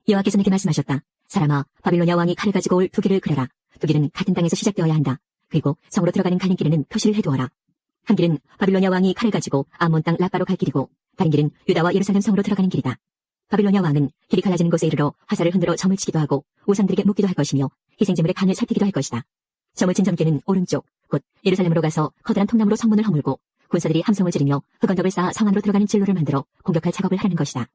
여호와께서 내게 말씀하셨다. 사람아, 바빌로냐 왕이 칼을 가지고 올 두 길을 그려라. 두 길은 같은 땅에서 시작되어야 한다. 그리고 성으로 들어가는 갈림길에는 표시를 해두어라. 한 길은 바빌로냐 왕이 칼을 가지고 아몬 땅 라빠로 갈 길이고, 다른 길은 유다와 예루살렘 성으로 들어가는 길이다. 바빌로냐 왕은 길이 갈라지는 곳에 이르러 화살을 흔들어 점을 치기도 하고 우상들에게 묻기도 할 것이며 희생제물의 간을 살피기도 할 것이다. 점을 친 점괘는 오른쪽, 곧 예루살렘으로 가서 커다란 통나무로 성문을 허물고 군사들이 함성을 지르며 흑언덕을 쌓아 성 안으로 들어가는 진로를 만들어 공격할 작업을 하라는 것이다.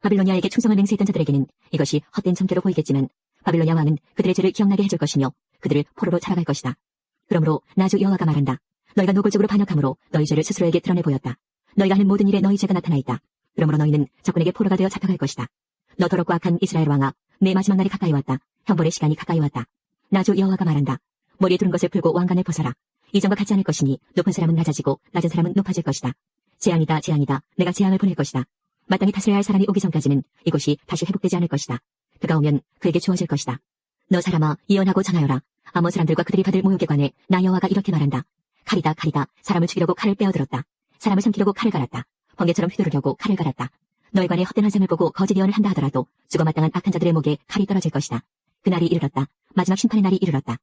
바빌로냐에게 충성을 맹세했던 자들에게는 이것이 헛된 점괘로 보이겠지만 바빌로냐 왕은 그들의 죄를 기억나게 해줄 것이며 그들을 포로로 잡아갈 것이다. 그러므로 나 주 여호와가 말한다. 너희가 노골적으로 반역함으로 너희 죄를 스스로에게 드러내 보였다. 너희가 하는 모든 일에 너희 죄가 나타나 있다. 그러므로 너희는 적군에게 포로가 되어 잡혀갈 것이다. 너 더럽고 악한 이스라엘 왕아, 내 마지막 날이 가까이 왔다. 형벌의 시간이 가까이 왔다. 나 주 여호와가 말한다. 머리에 두른 것을 풀고 왕관을 벗어라. 이전과 같지 않을 것이니 높은 사람은 낮아지고 낮은 사람은 높아질 것이다. 재앙이다, 재앙이다. 내가 재앙을 보낼 것이다. 마땅히 다스려야 할 사람이 오기 전까지는 이곳이 다시 회복되지 않을 것이다. 그가 오면 그에게 주어질 것이다. 너 사람아, 예언하고 전하여라. 아몬 사람들과 그들이 받을 모욕에 관해 나 여호와가 이렇게 말한다. 칼이다, 칼이다. 사람을 죽이려고 칼을 빼어들었다. 사람을 삼키려고 칼을 갈았다. 번개처럼 휘두르려고 칼을 갈았다. 너에 관해 헛된 환상을 보고 거짓 예언을 한다 하더라도 죽어 마땅한 악한 자들의 목에 칼이 떨어질 것이다. 그날이 이르렀다. 마지막 심판의 날이 이르렀다.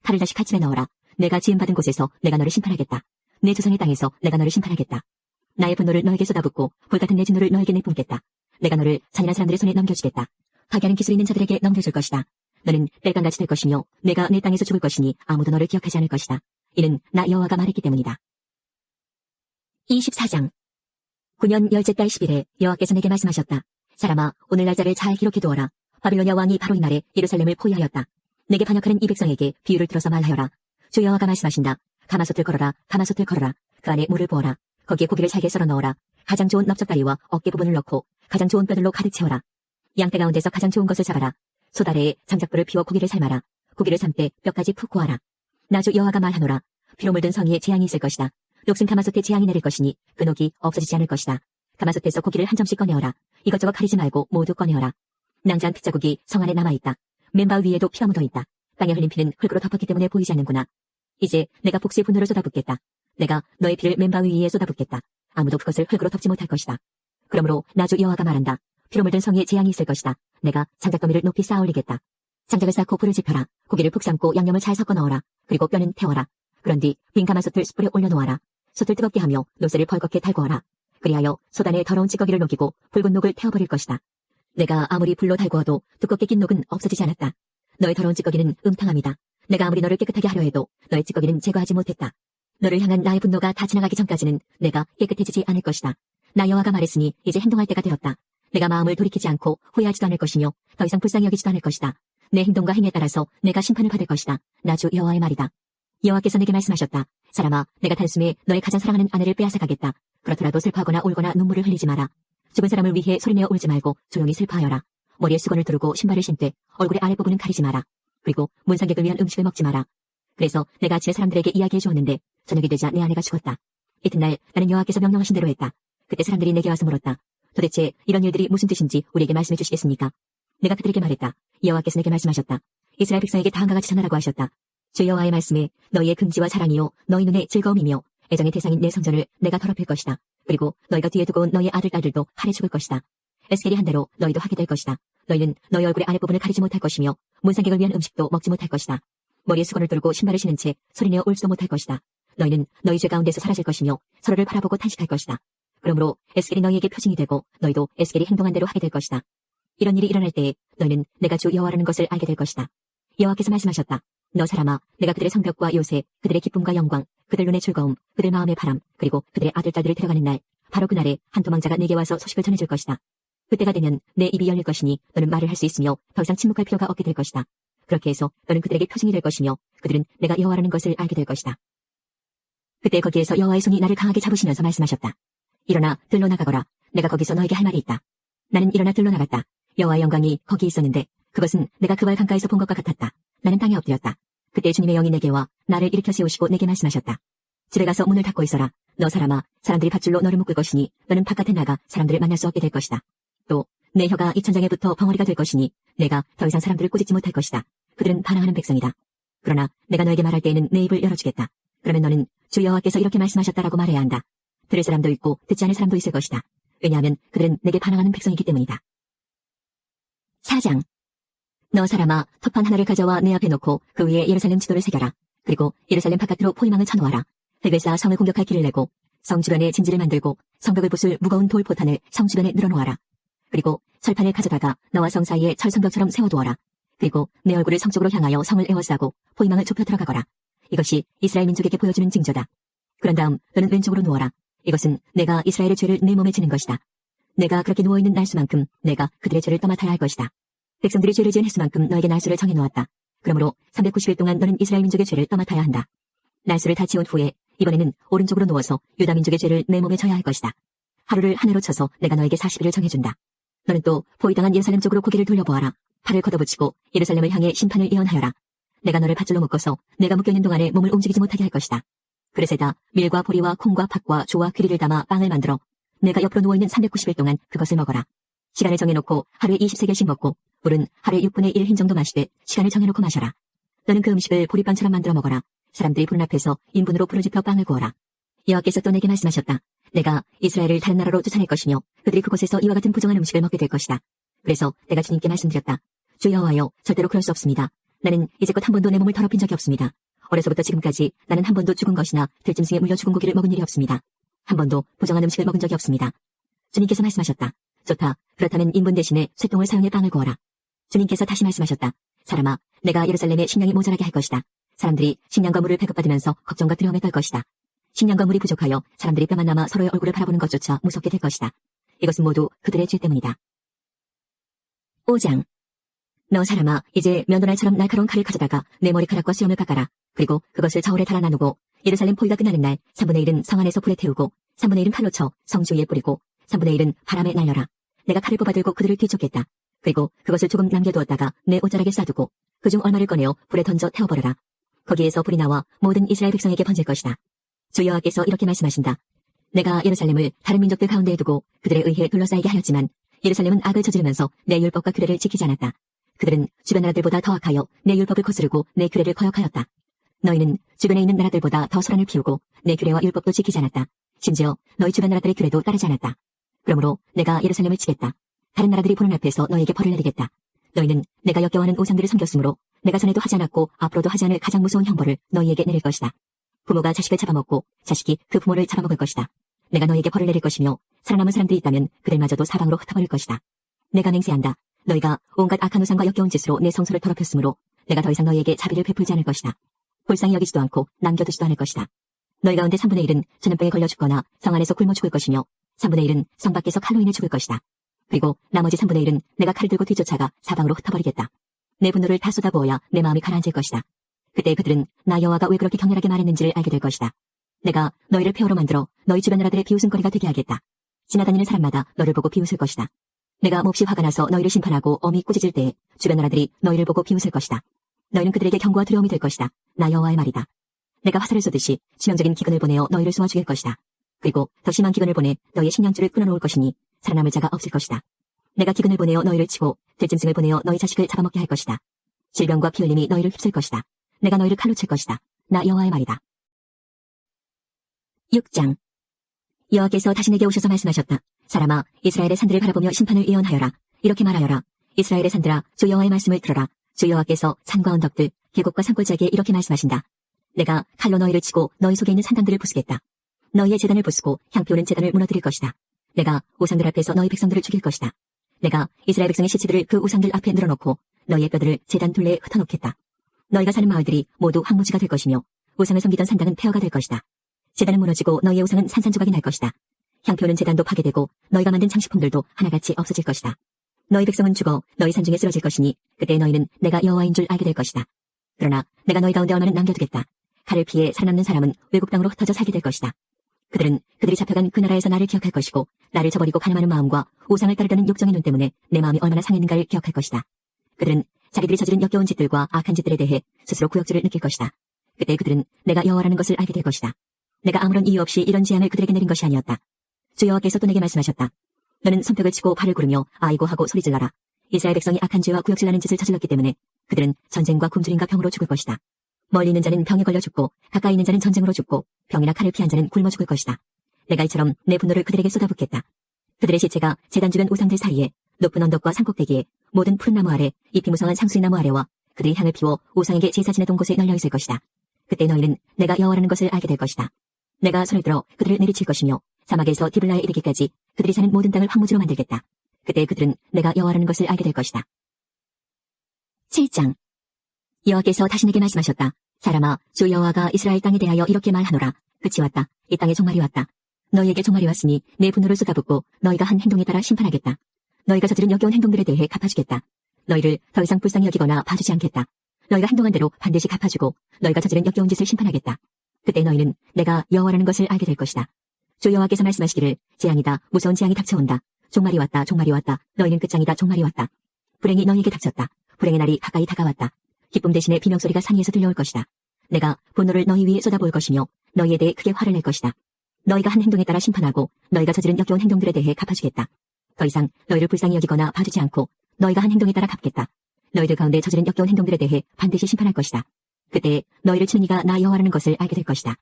칼을 다시 칼집에 넣어라. 내가 지음받은 곳에서 내가 너를 심판하겠다. 내 조상의 땅에서 내가 너를 심판하겠다. 나의 분노를 너에게 쏟아붓고 불같은 내 진노를 너에게 내뿜겠다. 내가 너를 잔인한 사람들의 손에 넘겨주겠다. 파괴하는 기술이 있는 자들에게 넘겨줄 것이다. 너는 땔감같이 될 것이며 내가 내 땅에서 죽을 것이니 아무도 너를 기억하지 않을 것이다. 이는 나 여호와가 말했기 때문이다. 24장 9년 열째 달 10일에 여호와께서 내게 말씀하셨다. 사람아, 오늘 날짜를 잘 기록해 두어라. 바빌로냐 왕이 바로 이날에 예루살렘을 포위하였다. 내게 반역하는 이 백성에게 비유를 들어서 말하여라. 주 여호와가 말씀하신다. 가마솥을 걸어라. 가마솥을 걸어라. 그 안에 물을 부어라. 거기에 고기를 잘게 썰어 넣어라. 가장 좋은 넓적다리와 어깨 부분을 넣고 가장 좋은 뼈들로 가득 채워라. 양떼 가운데서 가장 좋은 것을 잡아라. 솥 아래에 장작불을 피워 고기를 삶아라. 고기를 삶 때 뼈까지 푹 구워라. 나 주 여호와가 말하노라. 피로 물든 성에 재앙이 있을 것이다. 녹슨 가마솥에 재앙이 내릴 것이니 그 녹이 없어지지 않을 것이다. 가마솥에서 고기를 한 점씩 꺼내어라. 이것저것 가리지 말고 모두 꺼내어라. 낭자한 핏자국이 성 안에 남아있다. 맨바 위에도 피가 묻어있다. 땅에 흘린 피는 흙으로 덮었기 때문에 보이지 않는구나. 이제 내가 복수의 분노를 쏟아붓겠다. 내가 너의 피를 맨바 위에 쏟아붓겠다. 아무도 그것을 흙으로 덮지 못할 것이다. 그러므로 나 주 여호와가 말한다. 피로 물든 성에 재앙이 있을 것이다. 내가 장작더미를 높이 쌓아 올리겠다. 장작을 쌓고 불을 지펴라. 고기를 푹 삶고 양념을 잘 섞어 넣어라. 그리고 뼈는 태워라. 그런 뒤 빈 가마솥을 숯불에 올려놓아라. 솥을 뜨겁게 하며 노새를 벌겋게 달구어라. 그리하여 솥 안에 더러운 찌꺼기를 녹이고 붉은 녹을 태워버릴 것이다. 내가 아무리 불로 달구어도 두껍게 낀 녹은 없어지지 않았다. 너의 더러운 찌꺼기는 음탕함이다. 내가 아무리 너를 깨끗하게 하려 해도 너의 찌꺼기는 제거하지 못했다. 너를 향한 나의 분노가 다 지나가기 전까지는 내가 깨끗해지지 않을 것이다. 나 여호와가 말했으니 이제 행동할 때가 되었다. 내가 마음을 돌이키지 않고 후회하지도 않을 것이며 더 이상 불쌍히 여기지도 않을 것이다. 내 행동과 행위에 따라서 내가 심판을 받을 것이다. 나 주 여호와의 말이다. 여호와께서 내게 말씀하셨다. 사람아, 내가 단숨에 너의 가장 사랑하는 아내를 빼앗아 가겠다. 그렇더라도 슬퍼하거나 울거나 눈물을 흘리지 마라. 죽은 사람을 위해 소리내어 울지 말고 조용히 슬퍼하여라. 머리에 수건을 두르고 신발을 신되 얼굴의 아랫부분은 가리지 마라. 그리고 문상객을 위한 음식을 먹지 마라. 그래서 내가 아침에 사람들에게 이야기해 주었는데 저녁이 되자 내 아내가 죽었다. 이튿날 나는 여호와께서 명령하신 대로 했다. 그때 사람들이 내게 와서 물었다. 도대체 이런 일들이 무슨 뜻인지 우리에게 말씀해 주시겠습니까? 내가 그들에게 말했다. 여호와께서 내게 말씀하셨다. 이스라엘 백성에게 다음과 같이 전하라고 하셨다. 주 여호와의 말씀에 너희의 금지와 사랑이요 너희 눈의 즐거움이며 애정의 대상인 내 성전을 내가 더럽힐 것이다. 그리고 너희가 뒤에 두고 온 너희 아들 딸들도 칼에 죽을 것이다. 에스겔이 한 대로 너희도 하게 될 것이다. 너희는 너희 얼굴의 아랫부분을 가리지 못할 것이며 문상객을 위한 음식도 먹지 못할 것이다. 머리에 수건을 두르고 신발을 신은 채 소리내어 울지도 못할 것이다. 너희는 너희 죄 가운데서 사라질 것이며 서로를 바라보고 탄식할 것이다. 그러므로 에스겔이 너희에게 표징이 되고 너희도 에스겔이 행동한 대로 하게 될 것이다. 이런 일이 일어날 때에 너희는 내가 주 여호와라는 것을 알게 될 것이다. 여호와께서 말씀하셨다. 너 사람아, 내가 그들의 성벽과 요새, 그들의 기쁨과 영광, 그들 눈의 즐거움, 그들 마음의 바람, 그리고 그들의 아들, 딸들을 데려가는 날, 바로 그날에 한 도망자가 내게 와서 소식을 전해줄 것이다. 그때가 되면 내 입이 열릴 것이니 너는 말을 할 수 있으며 더 이상 침묵할 필요가 없게 될 것이다. 그렇게 해서 너는 그들에게 표징이 될 것이며 그들은 내가 여호와라는 것을 알게 될 것이다. 그때 거기에서 여호와의 손이 나를 강하게 잡으시면서 말씀하셨다. 일어나 들로 나가거라. 내가 거기서 너에게 할 말이 있다. 나는 일어나 들로 나갔다. 여호와의 영광이 거기 있었는데 그것은 내가 그발 강가에서 본 것과 같았다. 나는 땅에 엎드렸다. 그때 주님의 영이 내게 와 나를 일으켜 세우시고 내게 말씀하셨다. 집에 가서 문을 닫고 있어라. 너 사람아, 사람들이 밧줄로 너를 묶을 것이니 너는 바깥에 나가 사람들을 만날 수 없게 될 것이다. 또 내 혀가 입천장에 붙어 벙어리가 될 것이니 내가 더 이상 사람들을 꾸짖지 못할 것이다. 그들은 반항하는 백성이다. 그러나 내가 너에게 말할 때에는 내 입을 열어주겠다. 그러면 너는 주 여호와께서 이렇게 말씀하셨다라고 말해야 한다. 들을 사람도 있고 듣지 않을 사람도 있을 것이다. 왜냐하면 그들은 내게 반항하는 백성이기 때문이다. 4장. 너 사람아, 토판 하나를 가져와 내 앞에 놓고 그 위에 예루살렘 지도를 새겨라. 그리고 예루살렘 바깥으로 포위망을 쳐놓아라. 흙을 쌓아 성을 공격할 길을 내고 성 주변에 진지를 만들고 성벽을 부술 무거운 돌 포탄을 성 주변에 늘어놓아라. 그리고 철판을 가져다가 너와 성 사이에 철성벽처럼 세워두어라. 그리고 내 얼굴을 성 쪽으로 향하여 성을 에워싸고 포위망을 좁혀 들어가거라. 이것이 이스라엘 민족에게 보여주는 징조다. 그런 다음 너는 왼쪽으로 누워라. 이것은 내가 이스라엘의 죄를 내 몸에 지는 것이다. 내가 그렇게 누워있는 날수만큼 내가 그들의 죄를 떠맡아야 할 것이다. 백성들이 죄를 지은 횟수만큼 너에게 날수를 정해놓았다. 그러므로 390일 동안 너는 이스라엘 민족의 죄를 떠맡아야 한다. 날수를 다 채운 후에 이번에는 오른쪽으로 누워서 유다 민족의 죄를 내 몸에 져야 할 것이다. 하루를 한 해로 쳐서 내가 너에게 40일을 정해준다. 너는 또 포위당한 예루살렘 쪽으로 고개를 돌려보아라. 팔을 걷어붙이고 예루살렘을 향해 심판을 예언하여라. 내가 너를 밧줄로 묶어서 내가 묶여있는 동안에 몸을 움직이지 못하게 할 것이다. 그릇에다 밀과 보리와 콩과 팥과 조와 귀리를 담아 빵을 만들어 내가 옆으로 누워있는 390일 동안 그것을 먹어라. 시간을 정해놓고 하루에 20세겔씩 먹고 물은 하루에 6분의 1 흰 정도 마시되 시간을 정해놓고 마셔라. 너는 그 음식을 보리빵처럼 만들어 먹어라. 사람들이 부른 앞에서 인분으로 부르짖어 빵을 구워라. 여호와께서 또 내게 말씀하셨다. 내가 이스라엘을 다른 나라로 쫓아낼 것이며 그들이 그곳에서 이와 같은 부정한 음식을 먹게 될 것이다. 그래서 내가 주님께 말씀드렸다. 주 여호와여, 절대로 그럴 수 없습니다. 나는 이제껏 한 번도 내 몸을 더럽힌 적이 없습니다. 어려서부터 지금까지 나는 한 번도 죽은 것이나 들짐승에 물려 죽은 고기를 먹은 일이 없습니다. 한 번도 부정한 음식을 먹은 적이 없습니다. 주님께서 말씀하셨다. 좋다. 그렇다면 인분 대신에 쇠똥을 사용해 빵을 구워라. 주님께서 다시 말씀하셨다. 사람아, 내가 예루살렘에 식량이 모자라게 할 것이다. 사람들이 식량과 물을 배급받으면서 걱정과 두려움에 떨 것이다. 식량과 물이 부족하여 사람들이 뼈만 남아 서로의 얼굴을 바라보는 것조차 무섭게 될 것이다. 이것은 모두 그들의 죄 때문이다. 5장. 너 사람아, 이제 면도날처럼 날카로운 칼을 가져다가 내 머리카락과 수염을 깎아라. 그리고 그것을 저울에 달아 나누고 예루살렘 포위가 끝나는 날 3분의 1은 성 안에서 불에 태우고 3분의 1은 칼로 쳐 성 주위에 뿌리고 3분의 1은 바람에 날려라. 내가 칼을 뽑아들고 그들을 뒤쫓겠다. 그리고 그것을 조금 남겨두었다가 내 옷자락에 싸두고 그중 얼마를 꺼내어 불에 던져 태워버려라. 거기에서 불이 나와 모든 이스라엘 백성에게 번질 것이다. 주 여호와께서 이렇게 말씀하신다. 내가 예루살렘을 다른 민족들 가운데에 두고 그들에 의해 둘러싸이게 하였지만 예루살렘은 악을 저지르면서 내 율법과 규례를 지키지 않았다. 그들은 주변 나라들보다 더 악하여 내 율법을 거스르고 내 규례를 거역하였다. 너희는 주변에 있는 나라들보다 더 소란을 피우고 내 규례와 율법도 지키지 않았다. 심지어 너희 주변 나라들의 규례도 따르지 않았다. 그러므로 내가 예루살렘을 치겠다. 다른 나라들이 보는 앞에서 너희에게 벌을 내리겠다. 너희는 내가 역겨워하는 우상들을 섬겼으므로 내가 전에도 하지 않았고 앞으로도 하지 않을 가장 무서운 형벌을 너희에게 내릴 것이다. 부모가 자식을 잡아먹고 자식이 그 부모를 잡아먹을 것이다. 내가 너희에게 벌을 내릴 것이며 살아남은 사람들이 있다면 그들마저도 사방으로 흩어버릴 것이다. 내가 맹세한다. 너희가 온갖 악한 우상과 역겨운 짓으로 내 성소를 더럽혔으므로 내가 더 이상 너희에게 자비를 베풀지 않을 것이다. 불쌍히 여기지도 않고 남겨두지도 않을 것이다. 너희 가운데 3분의 1은 전염병에 걸려 죽거나 성 안에서 굶어 죽을 것이며 3분의 1은 성 밖에서 칼로 인해 죽을 것이다. 그리고 나머지 3분의 1은 내가 칼을 들고 뒤쫓아가 사방으로 흩어버리겠다. 내 분노를 다 쏟아부어야 내 마음이 가라앉을 것이다. 그때 그들은 나 여호와가 왜 그렇게 격렬하게 말했는지를 알게 될 것이다. 내가 너희를 폐허로 만들어 너희 주변 나라들의 비웃음거리가 되게 하겠다. 지나다니는 사람마다 너를 보고 비웃을 것이다. 내가 몹시 화가 나서 너희를 심판하고 엄히 꾸짖을 때에 주변 나라들이 너희를 보고 비웃을 것이다. 너희는 그들에게 경고와 두려움이 될 것이다. 나 여호와의 말이다. 내가 화살을 쏘듯이 치명적인 기근을 보내어 너희를 쏘아 죽일 것이다. 그리고 더 심한 기근을 보내 너희의 식량줄을 끊어놓을 것이니 살아남을 자가 없을 것이다. 내가 기근을 보내어 너희를 치고 들짐승을 보내어 너희 자식을 잡아먹게 할 것이다. 질병과 피 흘림이 너희를 휩쓸 것이다. 내가 너희를 칼로 칠 것이다. 나 여호와의 말이다. 6장. 여호와께서 다시 내게 오셔서 말씀하셨다. 사람아, 이스라엘의 산들을 바라보며 심판을 예언하여라. 이렇게 말하여라. 이스라엘의 산들아, 주 여호와의 말씀을 들어라. 주 여호와께서 산과 언덕들, 계곡과 산골짜기에 이렇게 말씀하신다. 내가 칼로 너희를 치고 너희 속에 있는 산당들을 부수겠다. 너희의 제단을 부수고 향피우는 제단을 무너뜨릴 것이다. 내가 우상들 앞에서 너희 백성들을 죽일 것이다. 내가 이스라엘 백성의 시체들을 그 우상들 앞에 늘어놓고 너희의 뼈들을 제단 둘레에 흩어놓겠다. 너희가 사는 마을들이 모두 황무지가 될 것이며 우상을 섬기던 산당은 폐허가 될 것이다. 제단은 무너지고 너희의 우상은 산산조각이 날 것이다. 향피우는 제단도 파괴되고 너희가 만든 장식품들도 하나같이 없어질 것이다. 너희 백성은 죽어 너희 산중에 쓰러질 것이니 그때 너희는 내가 여호와인 줄 알게 될 것이다. 그러나 내가 너희 가운데 얼마는 남겨두겠다. 칼을 피해 살아남는 사람은 외국 땅으로 흩어져 살게 될 것이다. 그들은 그들이 잡혀간 그 나라에서 나를 기억할 것이고 나를 저버리고 가늠하는 마음과 우상을 따르려는 욕정의 눈 때문에 내 마음이 얼마나 상했는가를 기억할 것이다. 그들은 자기들이 저지른 역겨운 짓들과 악한 짓들에 대해 스스로 구역질을 느낄 것이다. 그때 그들은 내가 여호와라는 것을 알게 될 것이다. 내가 아무런 이유 없이 이런 재앙을 그들에게 내린 것이 아니었다. 주 여호와께서 또 내게 말씀하셨다. 너는 손뼉을 치고 발을 구르며 아이고 하고 소리질러라. 이스라엘 백성이 악한 죄와 구역질나는 짓을 저질렀기 때문에 그들은 전쟁과 굶주림과 병으로 죽을 것이다. 멀리 있는 자는 병에 걸려 죽고 가까이 있는 자는 전쟁으로 죽고 병이나 칼을 피한 자는 굶어 죽을 것이다. 내가 이처럼 내 분노를 그들에게 쏟아붓겠다. 그들의 시체가 제단 주변 우상들 사이에 높은 언덕과 산꼭대기에 모든 푸른 나무 아래, 잎이 무성한 상수리 나무 아래와 그들이 향을 피워 우상에게 제사 지내던 곳에 널려 있을 것이다. 그때 너희는 내가 여호와라는 것을 알게 될 것이다. 내가 손을 들어 그들을 내리칠 것이며 사막에서 디블라에 이르기까지 그들이 사는 모든 땅을 황무지로 만들겠다. 그때 그들은 내가 여호와라는 것을 알게 될 것이다. 7장. 여호와께서 다시 내게 말씀하셨다. 사람아, 주 여호와가 이스라엘 땅에 대하여 이렇게 말하노라. 끝이 왔다. 이 땅에 종말이 왔다. 너희에게 종말이 왔으니 내 분노를 쏟아붓고 너희가 한 행동에 따라 심판하겠다. 너희가 저지른 역겨운 행동들에 대해 갚아주겠다. 너희를 더 이상 불쌍히 여기거나 봐주지 않겠다. 너희가 행동한 대로 반드시 갚아주고 너희가 저지른 역겨운 짓을 심판하겠다. 그때 너희는 내가 여호와라는 것을 알게 될 것이다. 주 여호와께서 말씀하시기를 재앙이다. 무서운 재앙이 닥쳐온다. 종말이 왔다. 종말이 왔다. 너희는 끝장이다. 종말이 왔다. 불행이 너희에게 닥쳤다. 불행의 날이 가까이 다가왔다. 기쁨 대신에 비명소리가 산 위에서 들려올 것이다. 내가 분노를 너희 위에 쏟아부을 것이며 너희에 대해 크게 화를 낼 것이다. 너희가 한 행동에 따라 심판하고 너희가 저지른 역겨운 행동들에 대해 갚아주겠다. 더 이상 너희를 불쌍히 여기거나 봐주지 않고 너희가 한 행동에 따라 갚겠다. 너희들 가운데 저지른 역겨운 행동들에 대해 반드시 심판할 것이다. 그때 너희를 치는 이가 나 여호와라는 것을 알게 될 것이다.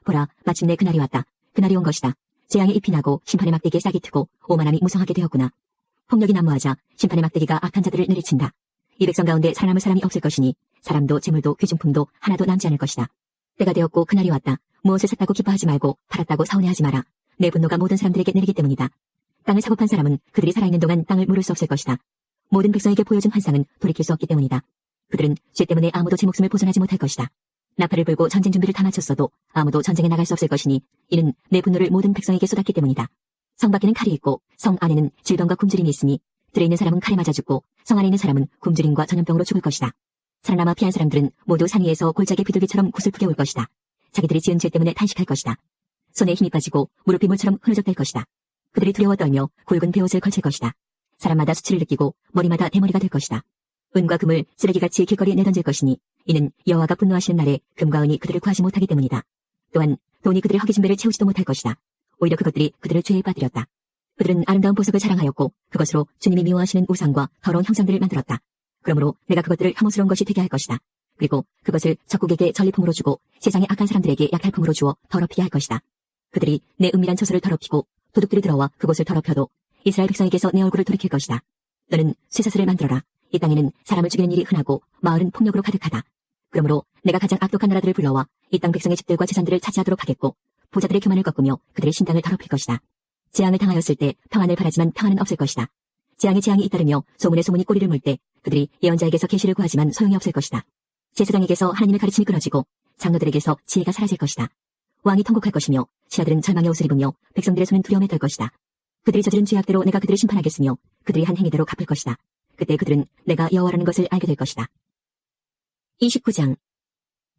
보라, 마침내 그날이 왔다. 그날이 온 것이다. 재앙의 잎이 나고 심판의 막대기에 싹이 트고 오만함이 무성하게 되었구나. 폭력이 난무하자 심판의 막대기가 악한 자들을 내리친다. 이 백성 가운데 살아남을 사람이 없을 것이니 사람도 재물도 귀중품도 하나도 남지 않을 것이다. 때가 되었고 그날이 왔다. 무엇을 샀다고 기뻐하지 말고 팔았다고 서운해하지 마라. 내 분노가 모든 사람들에게 내리기 때문이다. 땅을 사고 판 사람은 그들이 살아있는 동안 땅을 물을 수 없을 것이다. 모든 백성에게 보여준 환상은 돌이킬 수 없기 때문이다. 그들은 죄 때문에 아무도 제 목숨을 보존하지 못할 것이다. 나팔을 불고 전쟁 준비를 다 마쳤어도 아무도 전쟁에 나갈 수 없을 것이니 이는 내 분노를 모든 백성에게 쏟았기 때문이다. 성 밖에는 칼이 있고 성 안에는 질병과 굶주림이 있으니 들에 있는 사람은 칼에 맞아 죽고 성 안에 있는 사람은 굶주림과 전염병으로 죽을 것이다. 살아남아 피한 사람들은 모두 산 위에서 골짜기 비둘기처럼 구슬프게 올 것이다. 자기들이 지은 죄 때문에 탄식할 것이다. 손에 힘이 빠지고 무릎이 물처럼 흐느적될 것이다. 그들이 두려워 떨며 굵은 베옷을 걸칠 것이다. 사람마다 수치를 느끼고 머리마다 대머리가 될 것이다. 은과 금을 쓰레기같이 길거리에 내던질 것이니 이는 여호와가 분노하시는 날에 금과 은이 그들을 구하지 못하기 때문이다. 또한 돈이 그들의 허기진 배를 채우지도 못할 것이다. 오히려 그것들이 그들을 죄에 빠뜨렸다. 그들은 아름다운 보석을 자랑하였고 그것으로 주님이 미워하시는 우상과 더러운 형상들을 만들었다. 그러므로 내가 그것들을 혐오스러운 것이 되게 할 것이다. 그리고 그것을 적국에게 전리품으로 주고 세상의 악한 사람들에게 약탈품으로 주어 더럽히게 할 것이다. 그들이 내 은밀한 처소를 더럽히고 도둑들이 들어와 그곳을 더럽혀도 이스라엘 백성에게서 내 얼굴을 돌이킬 것이다. 너는 쇠사슬을 만들어라. 이 땅에는 사람을 죽이는 일이 흔하고 마을은 폭력으로 가득하다. 그러므로 내가 가장 악독한 나라들을 불러와 이 땅 백성의 집들과 재산들을 차지하도록 하겠고 부자들의 교만을 꺾으며 그들의 신당을 더럽힐 것이다. 재앙을 당하였을 때 평안을 바라지만 평안은 없을 것이다. 재앙에 재앙이 잇따르며 소문에 소문이 꼬리를 물 때 그들이 예언자에게서 계시를 구하지만 소용이 없을 것이다. 제사장에게서 하나님의 가르침이 끊어지고 장로들에게서 지혜가 사라질 것이다. 왕이 통곡할 것이며 신하들은 절망의 옷을 입으며 백성들의 손은 두려움에 떨 것이다. 그들이 저지른 죄악대로 내가 그들을 심판하겠으며 그들이 한 행위대로 갚을 것이다. 그때 그들은 내가 여호와라는 것을 알게 될 것이다. 29장.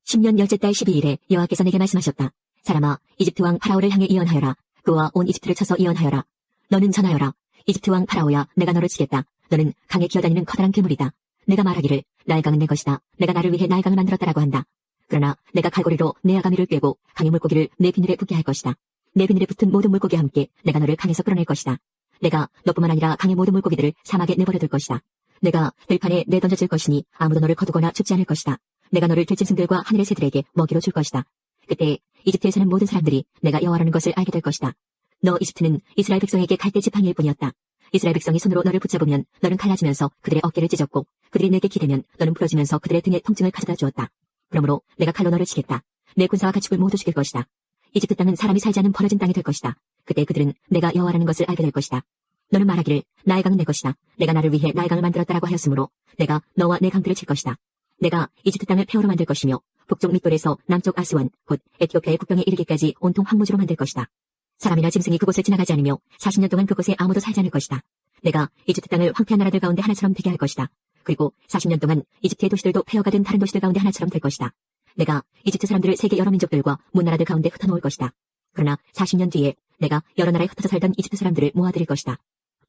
10년 열째 달 12일에 여호와께서 내게 말씀하셨다. 사람아, 이집트 왕 파라오를 향해 예언하여라. 그와 온 이집트를 쳐서 예언하여라. 너는 전하여라. 이집트 왕 파라오야, 내가 너를 치겠다. 너는 강에 기어다니는 커다란 괴물이다. 내가 말하기를 나일강은 내 것이다. 내가 나를 위해 나일강을 만들었다라고 한다. 그러나 내가 칼고리로 내 아가미를 꿰고 강의 물고기를 내 비늘에 붙게 할 것이다. 내 비늘에 붙은 모든 물고기와 함께 내가 너를 강에서 끌어낼 것이다. 내가 너뿐만 아니라 강의 모든 물고기들을 사막에 내버려둘 것이다. 내가 들판에 내던져질 것이니 아무도 너를 거두거나 죽지 않을 것이다. 내가 너를 들짐승들과 하늘의 새들에게 먹이로 줄 것이다. 그때 이집트에 사는 모든 사람들이 내가 여호와라는 것을 알게 될 것이다. 너 이집트는 이스라엘 백성에게 갈대 지팡이일 뿐이었다. 이스라엘 백성이 손으로 너를 붙잡으면 너는 갈라지면서 그들의 어깨를 찢었고 그들이 내게 기대면 너는 부러지면서 그들의 등에 통증을 가져다 주었다. 그러므로 내가 칼로 너를 치겠다. 내 군사와 가축을 모두 죽일 것이다. 이집트 땅은 사람이 살지 않은 버려진 땅이 될 것이다. 그때 그들은 내가 여호와라는 것을 알게 될 것이다. 너는 말하기를 나의 강은 내 것이다. 내가 나를 위해 나의 강을 만들었다라고 하였으므로 내가 너와 내 강들을 칠 것이다. 내가 이집트 땅을 폐허로 만들 것이며 북쪽 밑돌에서 남쪽 아스원 곧 에티오피아의 국경에 이르기까지 온통 황무지로 만들 것이다. 사람이나 짐승이 그곳을 지나가지 않으며 40년 동안 그곳에 아무도 살지 않을 것이다. 내가 이집트 땅을 황폐한 나라들 가운데 하나처럼 되게 할 것이다. 그리고 40년 동안 이집트의 도시들도 폐허가 된 다른 도시들 가운데 하나처럼 될 것이다. 내가 이집트 사람들을 세계 여러 민족들과 문나라들 가운데 흩어놓을 것이다. 그러나 40년 뒤에 내가 여러 나라에 흩어져 살던 이집트 사람들을 모아들일 것이다.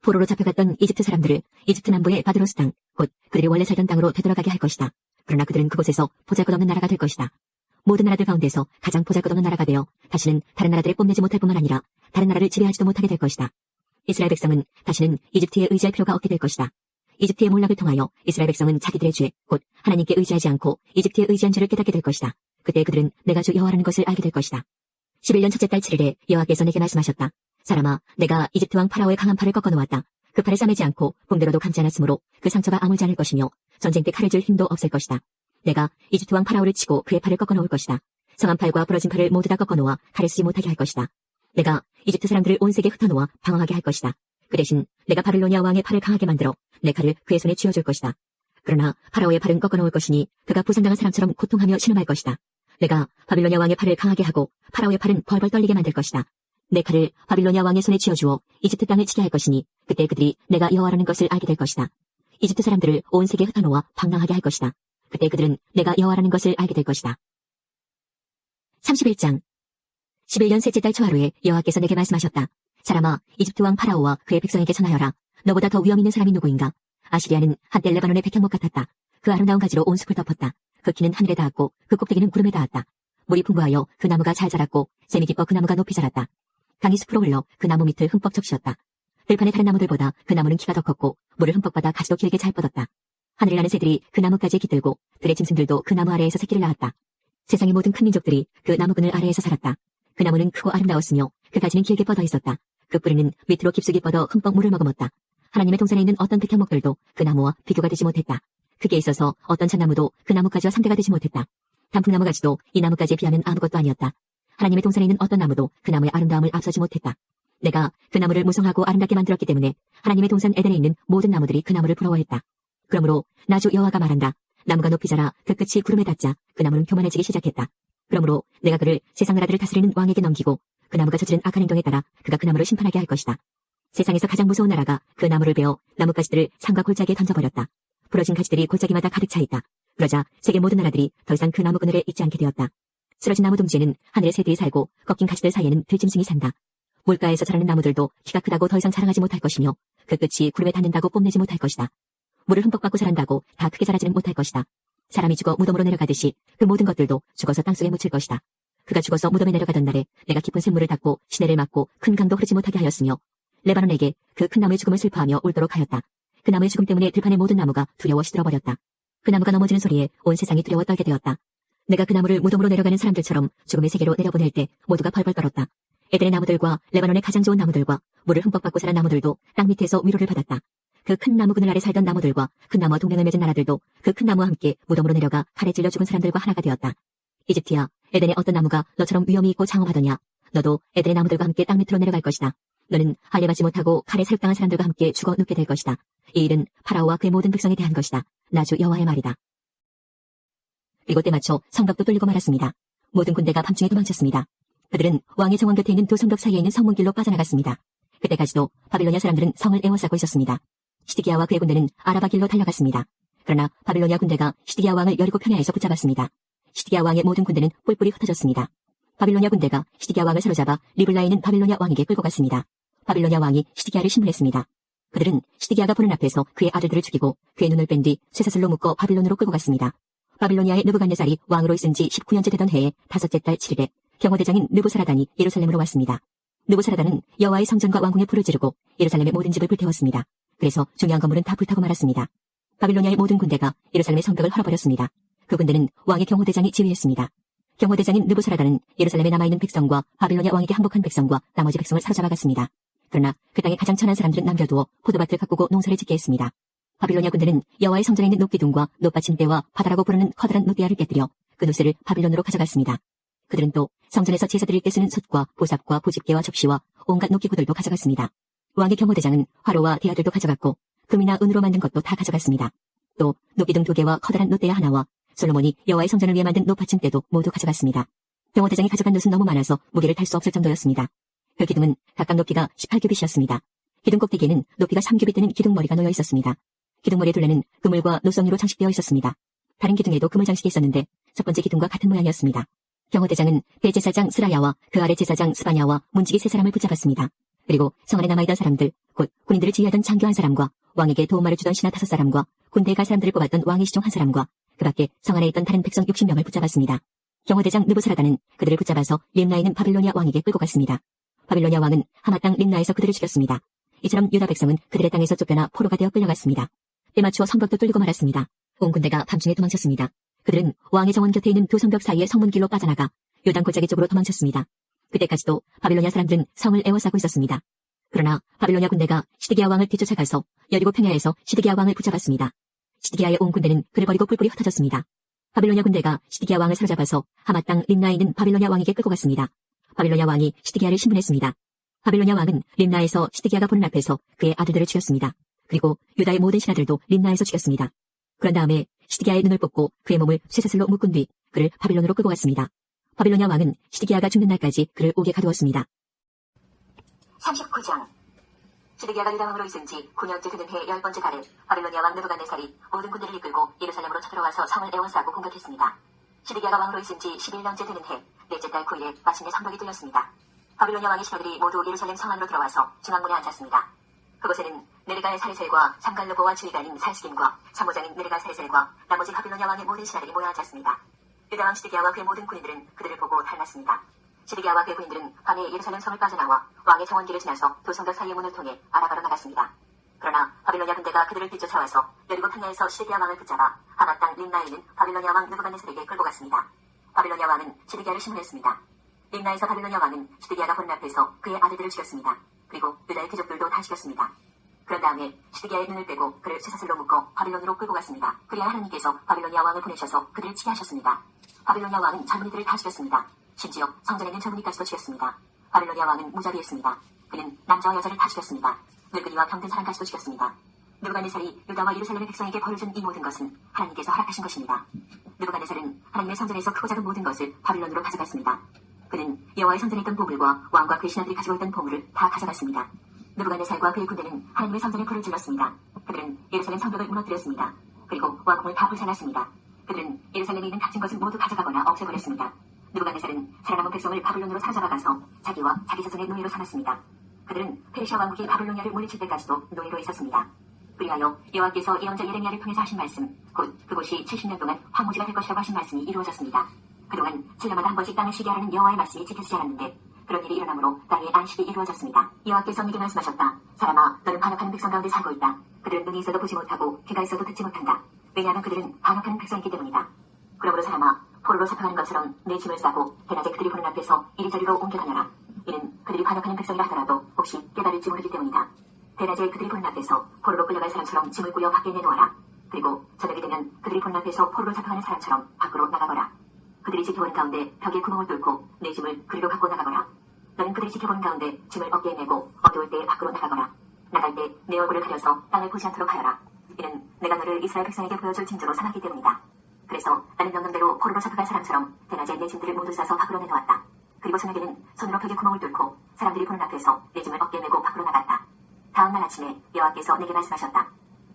포로로 잡혀갔던 이집트 사람들을 이집트 남부의 바드로스 땅, 곧 그들이 원래 살던 땅으로 되돌아가게 할 것이다. 그러나 그들은 그곳에서 보잘것없는 나라가 될 것이다. 모든 나라들 가운데서 가장 보잘것없는 나라가 되어 다시는 다른 나라들에 뽐내지 못할 뿐만 아니라 다른 나라를 지배하지도 못하게 될 것이다. 이스라엘 백성은 다시는 이집트에 의지할 필요가 없게 될 것이다. 이집트의 몰락을 통하여 이스라엘 백성은 자기들의 죄, 곧 하나님께 의지하지 않고 이집트에 의지한 죄를 깨닫게 될 것이다. 그때 그들은 내가 주 여호와라는 것을 알게 될 것이다. 11년 첫째 달 7일에 여호와께서 내게 말씀하셨다. 사람아, 내가 이집트 왕 파라오의 강한 팔을 꺾어 놓았다. 그 팔을 싸매지 않고 붕대로도 감지 않았으므로 그 상처가 아물지 않을 것이며 전쟁 때 칼을 줄 힘도 없을 것이다. 내가 이집트 왕 파라오를 치고 그의 팔을 꺾어 놓을 것이다. 성한 팔과 부러진 팔을 모두 다 꺾어 놓아 칼을 쓰지 못하게 할 것이다. 내가 이집트 사람들을 온 세계에 흩어놓아 방황하게 할 것이다. 그 대신 내가 바빌로니아 왕의 팔을 강하게 만들어 내 칼을 그의 손에 쥐어줄 것이다. 그러나 파라오의 팔은 꺾어 놓을 것이니 그가 부상당한 사람처럼 고통하며 신음할 것이다. 내가 바빌로니아 왕의 팔을 강하게 하고 파라오의 팔은 벌벌 떨리게 만들 것이다. 내 칼을 바빌로니아 왕의 손에 쥐어주어 이집트 땅을 치게 할 것이니 그때 그들이 내가 여호와라는 것을 알게 될 것이다. 이집트 사람들을 온 세계에 흩어놓아 방랑하게 할 것이다. 그때 그들은 내가 여호와라는 것을 알게 될 것이다. 31장 11년 셋째 달 초하루에 여호와께서 내게 말씀하셨다. 사람아, 이집트 왕 파라오와 그의 백성에게 전하여라. 너보다 더 위험 있는 사람이 누구인가? 아시리아는 한때 레바논의 백향목 같았다. 그 아름다운 가지로 온 숲을 덮었다. 그 키는 하늘에 닿았고 그 꼭대기는 구름에 닿았다. 물이 풍부하여 그 나무가 잘 자랐고 샘이 깊어 그 나무가 높이 자랐다. 강이 숲으로 흘러 그 나무 밑을 흠뻑 적시었다. 들판의 다른 나무들보다 그 나무는 키가 더 컸고 물을 흠뻑 받아 가지도 길게 잘 뻗었다. 하늘을 나는 새들이 그 나무까지에 깃들고 들의 짐승들도 그 나무 아래에서 새끼를 낳았다. 세상의 모든 큰 민족들이 그 나무그늘 아래에서 살았다. 그 나무는 크고 아름다웠으며 그 가지는 길게 뻗어 있었다. 그 뿌리는 밑으로 깊숙이 뻗어 흠뻑 물을 머금었다. 하나님의 동산에 있는 어떤 백향목들도 그 나무와 비교가 되지 못했다. 크기에 있어서 어떤 잣나무도 그 나무가지와 상대가 되지 못했다. 단풍나무 가지도 이 나무가지에 비하면 아무것도 아니었다. 하나님의 동산에 있는 어떤 나무도 그 나무의 아름다움을 앞서지 못했다. 내가 그 나무를 무성하고 아름답게 만들었기 때문에 하나님의 동산 에덴에 있는 모든 나무들이 그 나무를 부러워했다. 그러므로 나주 여호와가 말한다. 나무가 높이 자라 그 끝이 구름에 닿자 그 나무는 교만해지기 시작했다. 그러므로 내가 그를 세상 나라들을 다스리는 왕에게 넘기고 그 나무가 저지른 악한 행동에 따라 그가 그 나무를 심판하게 할 것이다. 세상에서 가장 무서운 나라가 그 나무를 베어 나뭇가지들을 산과 골짜기에 던져버렸다. 부러진 가지들이 골짜기마다 가득 차 있다. 그러자 세계 모든 나라들이 더 이상 그 나무 그늘에 있지 않게 되었다. 쓰러진 나무 둥지에는 하늘의 새들이 살고 꺾인 가지들 사이에는 들짐승이 산다. 물가에서 자라는 나무들도 키가 크다고 더 이상 자라가지 못할 것이며 그 끝이 구름에 닿는다고 뽐내지 못할 것이다. 물을 흠뻑 받고 자란다고 다 크게 자라지는 못할 것이다. 사람이 죽어 무덤으로 내려가듯이 그 모든 것들도 죽어서 땅속에 묻힐 것이다. 그가 죽어서 무덤에 내려가던 날에 내가 깊은 샘물을 닫고 시내를 막고 큰 강도 흐르지 못하게 하였으며 레바논에게 그 큰 나무의 죽음을 슬퍼하며 울도록 하였다. 그 나무의 죽음 때문에 들판의 모든 나무가 두려워 시들어버렸다. 그 나무가 넘어지는 소리에 온 세상이 두려워 떨게 되었다. 내가 그 나무를 무덤으로 내려가는 사람들처럼 죽음의 세계로 내려보낼 때 모두가 벌벌 떨었다. 에덴의 나무들과 레바논의 가장 좋은 나무들과 물을 흠뻑 받고 자란 나무들도 땅 밑에서 위로를 받았다. 그 큰 나무 그늘 아래 살던 나무들과 그 나무와 동맹을 맺은 나라들도 그 큰 나무와 함께 무덤으로 내려가 칼에 찔려 죽은 사람들과 하나가 되었다. 이집트야, 에덴의 어떤 나무가 너처럼 위험이 있고 장엄하더냐? 너도 에덴의 나무들과 함께 땅 밑으로 내려갈 것이다. 너는 할례 받지 못하고 칼에 사육당한 사람들과 함께 죽어 눕게 될 것이다. 이 일은 파라오와 그의 모든 백성에 대한 것이다. 나주 여호와의 말이다. 그리고 때마쳐 성벽도 뚫리고 말았습니다. 모든 군대가 밤중에 도망쳤습니다. 그들은 왕의 정원 곁에 있는 두 성벽 사이에 있는 성문길로 빠져나갔습니다. 그때까지도 바빌로니아 사람들은 성을 에워싸고 있었습니다. 시드기야와 그의 군대는 아라바 길로 달려갔습니다. 그러나 바빌로니아 군대가 시드기야 왕을 여리고 편야에서 붙잡았습니다. 시드기야 왕의 모든 군대는 뿔뿔이 흩어졌습니다. 바빌로니아 군대가 시드기야 왕을 사로잡아 리블라에 있는 바빌로니아 왕에게 끌고 갔습니다. 바빌로니아 왕이 시드기야를 신문했습니다. 그들은 시드기야가 보는 앞에서 그의 아들들을 죽이고 그의 눈을 뺀 뒤 쇠사슬로 묶어 바빌론으로 끌고 갔습니다. 바빌로니아의 느부갓네살이 왕으로 있은 지 19년째 되던 해에 다섯째 달 7일에 경호대장인 느부사라단이 예루살렘으로 왔습니다. 느부사라단은 여호와의 성전과 왕궁에 불을 지르고 예루살렘의 모든 집을 불태웠습니다. 그래서 중요한 건물은 다 불타고 말았습니다. 바빌로니아의 모든 군대가 예루살렘의 성벽을 헐어버렸습니다. 그 군대는 왕의 경호대장이 지휘했습니다. 경호대장인 느부사라단은 예루살렘에 남아있는 백성과 바빌로니아 왕에게 항복한 백성과 나머지 백성을 사로잡아갔습니다. 그러나 그 땅에 가장 천한 사람들은 남겨두어 포도밭을 가꾸고 농사를 짓게 했습니다. 바빌로니아 군대는 여호와의 성전에 있는 놋기둥과 놋받침대와 바다라고 부르는 커다란 놋대야를 깨뜨려 그 놋을 바빌론으로 가져갔습니다. 그들은 또 성전에서 제사 드릴 때 쓰는 솥과 보삽과 보집게와 접시와 온갖 놋기구들도 가져갔습니다. 왕의 경호대장은 화로와 대야들도 가져갔고 금이나 은으로 만든 것도 다 가져갔습니다. 또 놋기둥 2개와 커다란 놋대야 하나와 솔로몬이 여호와의 성전을 위해 만든 놋받침대도 모두 가져갔습니다. 경호대장이 가져간 놋은 너무 많아서 무게를 탈 수 없을 정도였습니다. 그 기둥은 각각 높이가 18규빗이었습니다. 기둥 꼭대기에는 높이가 3규빗 되는 기둥머리가 놓여 있었습니다. 기둥머리의 둘레는 그물과 노성유로 장식되어 있었습니다. 다른 기둥에도 그물 장식이 있었는데 첫 번째 기둥과 같은 모양이었습니다. 경호대장은 대제사장 스라야와 그 아래 제사장 스바냐와 문지기 3사람을 붙잡았습니다. 그리고 성 안에 남아있던 사람들, 곧 군인들을 지휘하던 장교 1사람과 왕에게 도움말을 주던 신하 5사람과 군대에 갈 사람들을 뽑았던 왕의 시종 1사람과 그 밖에 성 안에 있던 다른 백성 60명을 붙잡았습니다. 경호대장 느부사라단은 그들을 붙잡아서 림나에 있는 바빌로니아 왕에게 끌고 갔습니다. 바빌로니아 왕은 하마 땅 림나에서 그들을 죽였습니다. 이처럼 유다 백성은 그들의 땅에서 쫓겨나 포로가 되어 끌려갔습니다. 때맞추어 성벽도 뚫리고 말았습니다. 온 군대가 밤중에 도망쳤습니다. 그들은 왕의 정원 곁에 있는 두 성벽 사이의 성문길로 빠져나가 요단 골짜기 쪽으로 도망쳤습니다. 그때까지도 바빌로니아 사람들은 성을 에워싸고 있었습니다. 그러나 바빌로니아 군대가 시드기야 왕을 뒤쫓아가서 여리고 평야에서 시드기야 왕을 붙잡았습니다. 시드기야의 온 군대는 그를 버리고 뿔뿔이 흩어졌습니다. 바빌로니아 군대가 시드기야 왕을 사로잡아서 하마 땅 림나에 있는 바빌로니아 왕에게 끌고 갔습니다. 바빌로니아 왕이 시드기야를 신문했습니다. 바빌로니아 왕은 림나에서 시드기야가 보는 앞에서 그의 아들들을 죽였습니다. 그리고 유다의 모든 신하들도 림나에서 죽였습니다. 그런 다음에 시드기야의 눈을 뽑고 그의 몸을 쇠사슬로 묶은 뒤 그를 바빌론으로 끌고 갔습니다. 바빌로니아 왕은 시드기야가 죽는 날까지 그를 옥에 가두었습니다. 39장 시드기야가 유다 왕으로 있은 지 9년째 되는 해 10번째 달에 바빌로니아 왕 느부갓네살이 모든 군대를 이끌고 예루살렘으로 쳐들어와서 성을 애워싸고 공격했습니다. 시드기야가 왕으로 있은 지 11년째 되는 해 넷째 달 9일에 마침내 성벽이 뚫렸습니다. 바빌로니아 왕의 신하들이 모두 예루살렘 성 안으로 들어와서 중앙문에 앉았습니다. 그곳에는 느르갈사르셀과 삼갈르보와 지휘관인 살스김과 참모장인 느르갈사르셀과 나머지 바빌로니아 왕의 모든 신하들이 모여 앉았습니다. 유다 왕 시드기야와 그의 모든 군인들은 그들을 보고 달랐습니다. 시드기야와 그의 군인들은 밤에 예루살렘 성을 빠져나와 왕의 정원길을 지나서 두 성벽 사이의 문을 통해 아라바로 나갔습니다. 그러나 바빌로니아 군대가 그들을 뒤쫓아와서 여리고 평야에서 시드기야 왕을 붙잡아 하마 땅 림나에 있는 바빌로니아 왕 느부갓네살에게 끌고 갔습니다. 바빌로니아 왕은 시드기야를 신문했습니다. 림나에서 바빌로니아 왕은 시드기야가 보는 앞에서 그의 아들들을 죽였습니다. 그리고 유다의 귀족들도 다 죽였습니다. 그런 다음에 시드기야의 눈을 빼고 그를 쇠사슬로 묶어 바빌론으로 끌고 갔습니다. 그리하여 하나님께서 바빌로니아 왕을 보내셔서 그들을 치게 하셨습니다. 바빌로니아 왕은 젊은이들을 다 죽였습니다. 심지어 성전에 있는 젊은이까지도 죽였습니다. 바빌로니아 왕은 무자비했습니다. 그는 남자와 여자를 다 죽였습니다. 늙은이와 병든 사람까지도 죽였습니다. 느부갓네살이 유다와 예루살렘의 백성에게 벌을 준 이 모든 것은 하나님께서 허락하신 것입니다. 느부갓네살은 하나님의 성전에서 크고 작은 모든 것을 바빌론으로 가져갔습니다. 그는 여호와의 성전에 있던 보물과 왕과 그의 신하들이 가지고 있던 보물을 다 가져갔습니다. 느부갓네살과 그의 군대는 하나님의 성전에 불을 질렀습니다. 그들은 예루살렘 성벽을 무너뜨렸습니다. 그리고 왕궁을 다 불살랐습니다. 그들은 예루살렘에 있는 갇힌 것을 모두 가져가거나 없애버렸습니다. 느부갓네살은 살아남은 백성을 바빌론으로 사로잡아가서 자기와 자기 자손의 노예로 삼았습니다. 그들은 페르시아 왕국이 바빌로니아를 물리칠 때까지도 노예로 있었습니다. 그리하여 여호와께서 예언자 예레미야를 통해서 하신 말씀, 곧 그곳이 70년 동안 황무지가 될 것이라고 하신 말씀이 이루어졌습니다. 그동안 7년마다 한 번씩 땅을 쉬게 하라는 여호와의 말씀이 지켜지지 않았는데 그런 일이 일어나므로 땅의 안식이 이루어졌습니다. 여호와께서 네게 말씀하셨다. 사람아, 너는 반역하는 백성 가운데 살고 있다. 그들은 눈이 있어도 보지 못하고 귀가 있어도 듣지 못한다. 왜냐하면 그들은 반역하는 백성이기 때문이다. 그러므로 사람아, 포로로 잡혀가는 것처럼 내 짐을 싸고 대낮에 그들이 보는 앞에서 이리저리로 옮겨 다녀라. 이는 그들이 반역하는 백성이라 하더라도 혹시 깨달을지 모르기 때문이다. 대낮에 그들이 보는 앞에서 포로로 끌려갈 사람처럼 짐을 꾸려 밖에 내놓아라. 그리고 저녁이 되면 그들이 보는 앞에서 포로로 잡혀가는 사람처럼 밖으로 나가거라. 그들이 지켜보는 가운데 벽에 구멍을 뚫고 내 짐을 그리로 갖고 나가거라. 너는 그들이 지켜보는 가운데 짐을 어깨에 메고 어두울 때 밖으로 나가거라. 나갈 때 내 얼굴을 가려서 땅을 보지 않도록 하여라. 이는 내가 너를 이스라엘 백성에게 보여줄 징조로 삼았기 때문이다. 그래서 나는 명령대로 포로로 잡혀간 사람처럼 대낮에 내 짐들을 모두 싸서 밖으로 내놓았다. 그리고 저녁에는 손으로 벽에 구멍을 뚫고 사람들이 보는 앞에서 내 짐을 어깨에 메고 밖으로 나갔다. 다음 날 아침에 여호와께서 내게 말씀하셨다.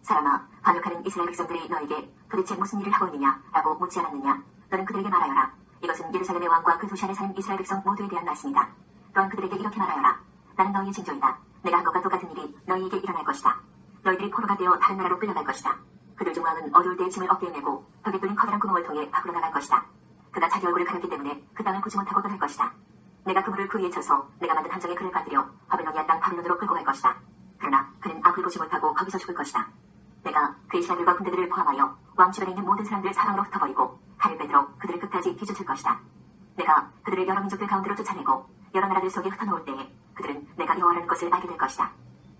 사람아, 반역하는 이스라엘 백성들이 너에게 도대체 무슨 일을 하고 있느냐 라고 묻지 않았느냐. 너는 그들에게 말하여라. 이것은 예루살렘의 왕과 그 도시 안에 사는 이스라엘 백성 모두에 대한 말씀이다. 또한 그들에게 이렇게 말하여라. 나는 너희의 징조이다. 내가 한 것과 똑같은 일이 너희에게 일어날 것이다. 너희들이 포로가 되어 다른 나라로 끌려갈 것이다. 그들 중 왕은 어두울 때 짐을 어깨에 메고 벽에 뚫린 커다란 구멍을 통해 밖으로 나갈 것이다. 그가 자기 얼굴을 가렸기 때문에 그 땅을 보지 못하고 떠날 것이다. 내가 그물을 그 위에 쳐서 내가 만든 함정에 그를 빠뜨려 바빌로니아 땅 바빌론으로 끌고 갈 것이다. 그러나 그는 앞을 보지 못하고 거기서 죽을 것이다. 내가 그의 신하들과 군대들을 포함하여 왕 주변에 있는 모든 사람들을 사방으로 흩어버리고 칼을 빼들어 그들을 끝까지 뒤쫓을 것이다. 내가 그들을 여러 민족들 가운데로 쫓아내고 여러 나라들 속에 흩어놓을 때에 그들은 내가 여호와라는 것을 알게 될 것이다.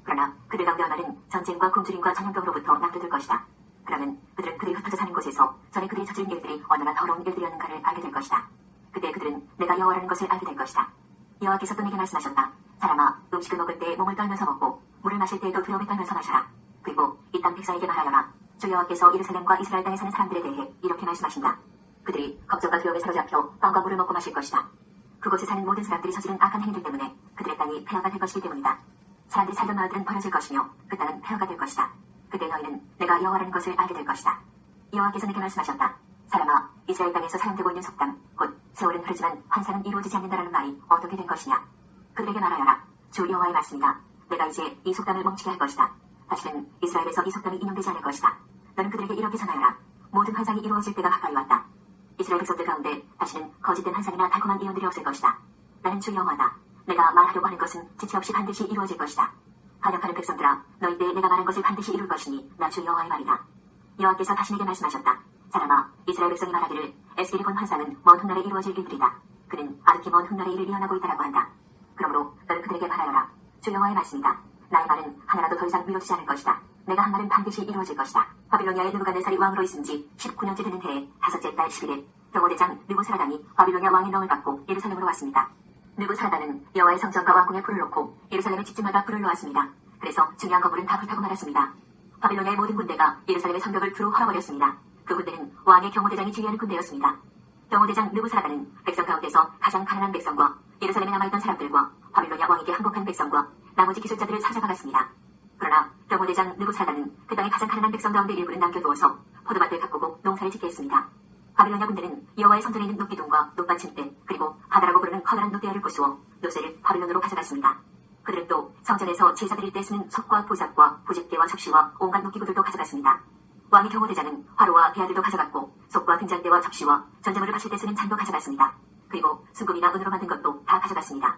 그러나 그들 가운데 얼마는 전쟁과 굶주림과 전염병으로부터 낫게 것이다. 그러면 그들은 그들이 흩어져 사는 곳에서 전에 그들이 저지른 일들이 얼마나 더러운 일들이었는가를 알게 될 것이다. 그때 그들은 내가 여호와라는 것을 알게 될 것이다. 여호와께서 또 내게 말씀하셨다. 사람아, 음식을 먹을 때 몸을 떨면서 먹고 물을 마실 때에도 두려움에 떨면서 마셔라. 그리고 이 땅 백성에게 말하여라. 주 여호와께서 예루살렘과 이스라엘 땅에 사는 사람들에 대해 이렇게 말씀하신다. 그들이 걱정과 두려움에 사로잡혀 빵과 물을 먹고 마실 것이다. 그곳에 사는 모든 사람들이 저지른 악한 행위들 때문에 그들의 땅이 폐허가 될 것이기 때문이다. 사람들이 살던 마을들은 버려질 것이며 그 땅은 폐허가 될 것이다. 그때 너희는 내가 여호와라는 것을 알게 될 것이다. 여호와께서 내게 말씀하셨다. 사람아, 이스라엘 땅에서 사용되고 있는 속담, 곧 세월은 흐르지만 환상은 이루어지지 않는다라는 말이 어떻게 된 것이냐. 그들에게 말하여라. 주 여호와의 말씀이다. 내가 이제 이 속담을 멈추게 할 것이다. 다시는 이스라엘에서 이 속담이 인용되지 않을 것이다. 너는 그들에게 이렇게 전하여라. 모든 환상이 이루어질 때가 가까이 왔다. 이스라엘 백성들 가운데 다시는 거짓된 환상이나 달콤한 예언들이 없을 것이다. 나는 주 여호와다. 내가 말하려고 하는 것은 지체 없이 반드시 이루어질 것이다. 반역하는 백성들아, 너희 때 내가 말한 것을 반드시 이룰 것이니 나 주 여호와의 말이다. 여호와께서 다시 내게 말씀하셨다. 사람아, 이스라엘 백성이 말하기를 에스겔이 본 환상은 먼 훗날에 이루어질 일들이다. 그는 아르키 먼 훗날의 일을 예언하고 있다라고 한다. 그러므로 너는 그들에게 말하여라. 주 여호와의 말씀이다. 나의 말은 하나라도 더 이상 미뤄지지 않을 것이다. 내가 한 말은 반드시 이루어질 것이다. 바빌로니아의 느부갓네살이 왕으로 있은 지 19년째 되는 해에 다섯째 달 11일 경호대장 느부사라단이 바빌로니아 왕의 명을 받고 예루살렘으로 왔습니다. 느부사라단은 여호와의 성전과 왕궁에 불을 놓고 예루살렘의 집집마다 불을 놓았습니다. 그래서 중요한 건물은 다 불타고 말았습니다. 바빌로니아의 모든 군대가 예루살렘의 성벽을 두루 헐어버렸습니다. 그 군대는 왕의 경호대장이 지휘하는 군대였습니다. 경호대장 느부사라단은 백성 가운데서 가장 가난한 백성과 예루살렘에 남아있던 사람들과 바빌로니아 왕에게 항복한 백성과 나머지 기술자들을 찾아가갔습니다. 그러나 경호대장 느부사라단은 그 땅의 가장 가난한 백성 가운데 일부를 남겨두어서 포도밭을 가꾸고 농사를 짓게 했습니다. 바빌로니아 군대는 여호와의 성전에 있는 녹기둥과 녹받침대 그리고 바다라고 부르는 커다란 녹대야를 부수어 노새를 바빌론으로 가져갔습니다. 그들은 또 성전에서 제사 드릴 때 쓰는 솥과 보삽과 부집개와 접시와 온갖 녹기구들도 가져갔습니다. 왕의 경호대장은 화로와 배아들도 가져갔고 솥과 등잔대와 접시와 전자물을 바칠 때 쓰는 잔도 가져갔습니다. 그리고 순금이나 은으로 만든 것도 다 가져갔습니다.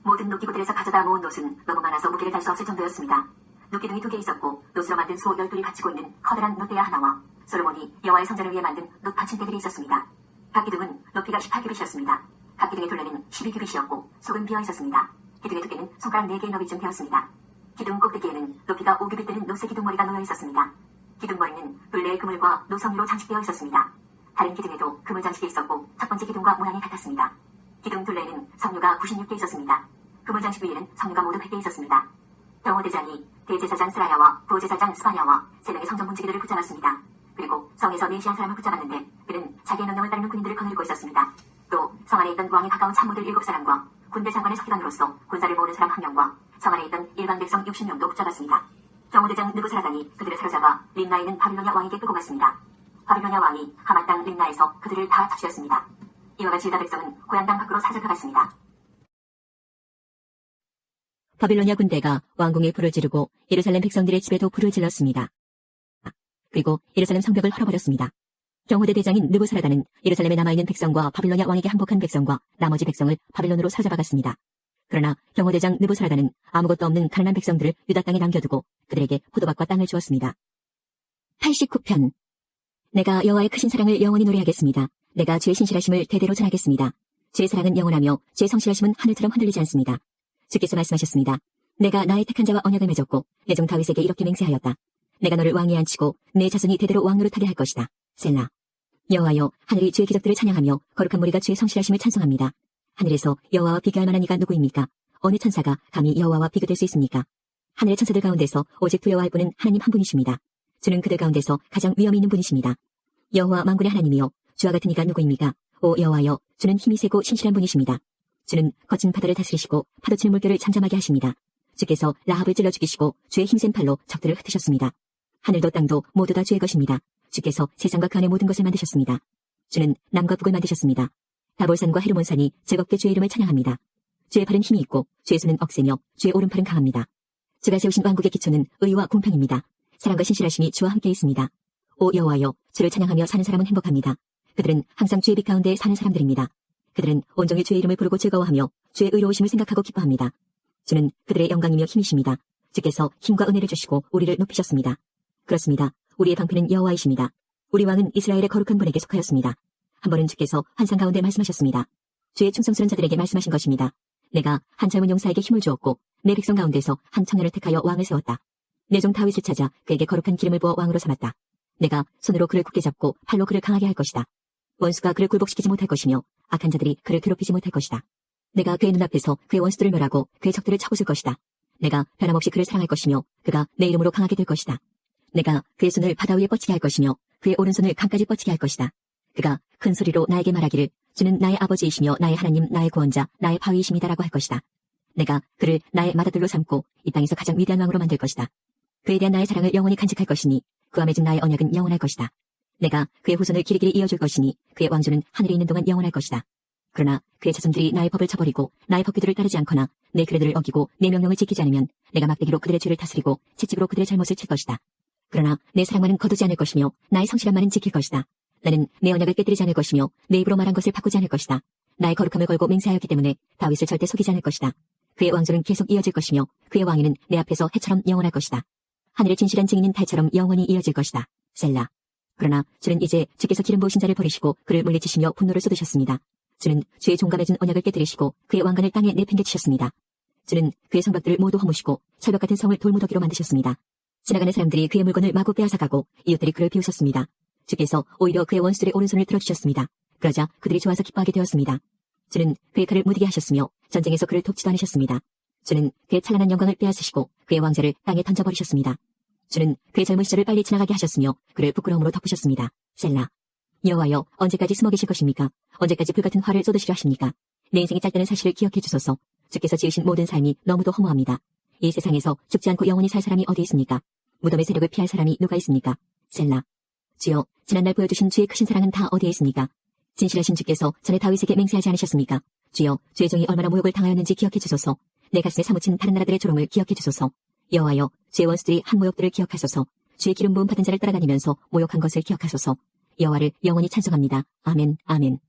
모든 녹기구들에서 가져다 모은 놋은 너무 많아서 무게를 달 수 없을 정도였습니다. 녹기둥이 2개 있었고 놋으로 만든 소 12이 받치고 있는 커다란 놋대야 하나와 솔로몬이 여호와의 성전을 위해 만든 놋받침대들이 있었습니다. 각 기둥은 높이가 18규빗이었습니다. 각 기둥의 둘레는 12규빗이었고 속은 비어 있었습니다. 기둥의 두께는 손가락 4개의 너비쯤 되었습니다. 기둥 꼭대기에는 높이가 5규빗 되는 놋의 기둥머리가 놓여 있었습니다. 기둥머리는 둘레의 그물과 노성유로 장식되어 있었습니다. 다른 기둥에도 그물 장식이 있었고 첫 번째 기둥과 모양이 같았습니다. 기둥 둘레에는 성류가 96개 있었습니다. 그물 장식 위에는 성류가 모두 100개 있었습니다. 경호대장이 대제사장 스라야와 부제사장 스바냐와 3명의 성전 문지기들을 붙잡았습니다. 그리고 성에서 내시한 사람을 붙잡았는데 그는 자기의 명령을 따르는 군인들을 거느리고 있었습니다. 또 성 안에 있던 왕에 가까운 참모들 7사람과 군대 장관의 서기관으로서 군사를 모으는 사람 1명과 성 안에 있던 일반 백성 60명도 붙잡았습니다. 경호대장 느부사라단이 그들을 사로잡아 림나에 있는 바빌로니아 왕에게 끌고 갔습니다. 바빌로니아 왕이 하맛 땅 림나에서 그들을 다 잡수었습니다. 이와 같이 유다 백성은 고향 땅 밖으로 사로잡혀갔습니다. 바빌로니아 군대가 왕궁에 불을 지르고 예루살렘 백성들의 집에도 불을 질렀습니다. 그리고 예루살렘 성벽을 헐어버렸습니다. 경호대 대장인 느부사라단은 예루살렘에 남아있는 백성과 바빌로니아 왕에게 항복한 백성과 나머지 백성을 바빌론으로 사로잡아갔습니다. 그러나 경호대장 느부사라단은 아무것도 없는 가난한 백성들을 유다 땅에 남겨두고 그들에게 포도밭과 땅을 주었습니다. 89편 내가 여호와의 크신 사랑을 영원히 노래하겠습니다. 내가 주의 신실하심을 대대로 전하겠습니다. 주의 사랑은 영원하며 주의 성실하심은 하늘처럼 흔들리지 않습니다. 주께서 말씀하셨습니다. 내가 나의 택한 자와 언약을 맺었고 내 종 다윗에게 이렇게 맹세하였다. 내가 너를 왕위에 앉히고 내 자손이 대대로 왕노릇하게 할 것이다. 셀라. 여호와여, 하늘이 주의 기적들을 찬양하며 거룩한 무리가 주의 성실하심을 찬송합니다. 하늘에서 여호와와 비교할 만한 이가 누구입니까? 어느 천사가 감히 여호와와 비교될 수 있습니까? 하늘의 천사들 가운데서 오직 두려워할 분은 하나님 한 분이십니다. 주는 그들 가운데서 가장 위엄이 있는 분이십니다. 여호와 만군의 하나님이여, 주와 같은 이가 누구입니까? 오 여호와여, 주는 힘이 세고 신실한 분이십니다. 주는 거친 바다를 다스리시고 파도치는 물결을 잠잠하게 하십니다. 주께서 라합을 찔러 죽이시고 주의 힘센 팔로 적들을 흩으셨습니다. 하늘도 땅도 모두 다 주의 것입니다. 주께서 세상과 그 안의 모든 것을 만드셨습니다. 주는 남과 북을 만드셨습니다. 다볼산과 헤르몬산이 즐겁게 주의 이름을 찬양합니다. 주의 팔은 힘이 있고 주의 손은 억세며 주의 오른팔은 강합니다. 주가 세우신 왕국의 기초는 의와 공평입니다. 사랑과 신실하심이 주와 함께 있습니다. 오 여호와여, 주를 찬양하며 사는 사람은 행복합니다. 그들은 항상 주의 빛 가운데 사는 사람들입니다. 그들은 온종일 주의 이름을 부르고 즐거워하며 주의 의로우심을 생각하고 기뻐합니다. 주는 그들의 영광이며 힘이십니다. 주께서 힘과 은혜를 주시고 우리를 높이셨습니다. 그렇습니다. 우리의 방패는 여호와이십니다. 우리 왕은 이스라엘의 거룩한 분에게 속하였습니다. 한 번은 주께서 환상 가운데 말씀하셨습니다. 주의 충성스러운 자들에게 말씀하신 것입니다. 내가 한 젊은 용사에게 힘을 주었고 내 백성 가운데서 한 청년을 택하여 왕을 세웠다. 내 종 다윗을 찾아 그에게 거룩한 기름을 부어 왕으로 삼았다. 내가 손으로 그를 굳게 잡고 팔로 그를 강하게 할 것이다. 원수가 그를 굴복시키지 못할 것이며 악한 자들이 그를 괴롭히지 못할 것이다. 내가 그의 눈앞에서 그의 원수들을 멸하고 그의 적들을 쳐부술 것이다. 내가 변함없이 그를 사랑할 것이며 그가 내 이름으로 강하게 될 것이다. 내가 그의 손을 바다 위에 뻗치게 할 것이며 그의 오른손을 강까지 뻗치게 할 것이다. 그가 큰 소리로 나에게 말하기를 주는 나의 아버지이시며 나의 하나님 나의 구원자 나의 바위이십니다라고 할 것이다. 내가 그를 나의 맏아들로 삼고 이 땅에서 가장 위대한 왕으로 만들 것이다. 그에 대한 나의 사랑을 영원히 간직할 것이니 그와 맺은 나의 언약은 영원할 것이다. 내가 그의 후손을 길이길이 이어줄 것이니 그의 왕조는 하늘에 있는 동안 영원할 것이다. 그러나 그의 자손들이 나의 법을 저버리고 나의 법규들을 따르지 않거나 내 규례들을 어기고 내 명령을 지키지 않으면 내가 막대기로 그들의 죄를 다스리고 채찍으로 그들의 잘못을 칠 것이다. 그러나 내 사랑만은 거두지 않을 것이며 나의 성실함만은 지킬 것이다. 나는 내 언약을 깨뜨리지 않을 것이며 내 입으로 말한 것을 바꾸지 않을 것이다. 나의 거룩함을 걸고 맹세하였기 때문에 다윗을 절대 속이지 않을 것이다. 그의 왕조는 계속 이어질 것이며 그의 왕위는 내 앞에서 해처럼 영원할 것이다. 하늘의 진실한 증인인 달처럼 영원히 이어질 것이다. 셀라. 그러나 주는 이제 주께서 기름 부으신 자를 버리시고 그를 물리치시며 분노를 쏟으셨습니다. 주는 주의 종과 맺은 언약을 깨뜨리시고 그의 왕관을 땅에 내팽개치셨습니다. 주는 그의 성벽들을 모두 허무시고 철벽 같은 성을 돌무더기로 만드셨습니다. 지나가는 사람들이 그의 물건을 마구 빼앗아가고 이웃들이 그를 비웃었습니다. 주께서 오히려 그의 원수들의 오른손을 들어주셨습니다. 그러자 그들이 좋아서 기뻐하게 되었습니다. 주는 그의 칼을 무디게 하셨으며 전쟁에서 그를 돕지도 않으셨습니다. 주는 그의 찬란한 영광을 빼앗으시고 그의 왕자를 땅에 던져버리셨습니다. 주는 그의 젊은 시절을 빨리 지나가게 하셨으며 그를 부끄러움으로 덮으셨습니다. 셀라. 여호와여, 언제까지 숨어 계실 것입니까? 언제까지 불같은 화를 쏟으시려 하십니까? 내 인생이 짧다는 사실을 기억해 주소서. 주께서 지으신 모든 삶이 너무도 허무합니다. 이 세상에서 죽지 않고 영원히 살 사람이 어디 있습니까? 무덤의 세력을 피할 사람이 누가 있습니까? 셀라. 주여, 지난날 보여주신 주의 크신 사랑은 다 어디에 있습니까? 진실하신 주께서 전에 다윗에게 맹세하지 않으셨습니까? 주여, 주의 종이 얼마나 모욕을 당하였는지 기억해 주소서. 내 가슴에 사무친 다른 나라들의 조롱을 기억해 주소서. 여호와여, 주의 원수들이 한 모욕들을 기억하소서. 주의 기름 부음 받은 자를 따라다니면서 모욕한 것을 기억하소서. 여호와를 영원히 찬송합니다. 아멘, 아멘.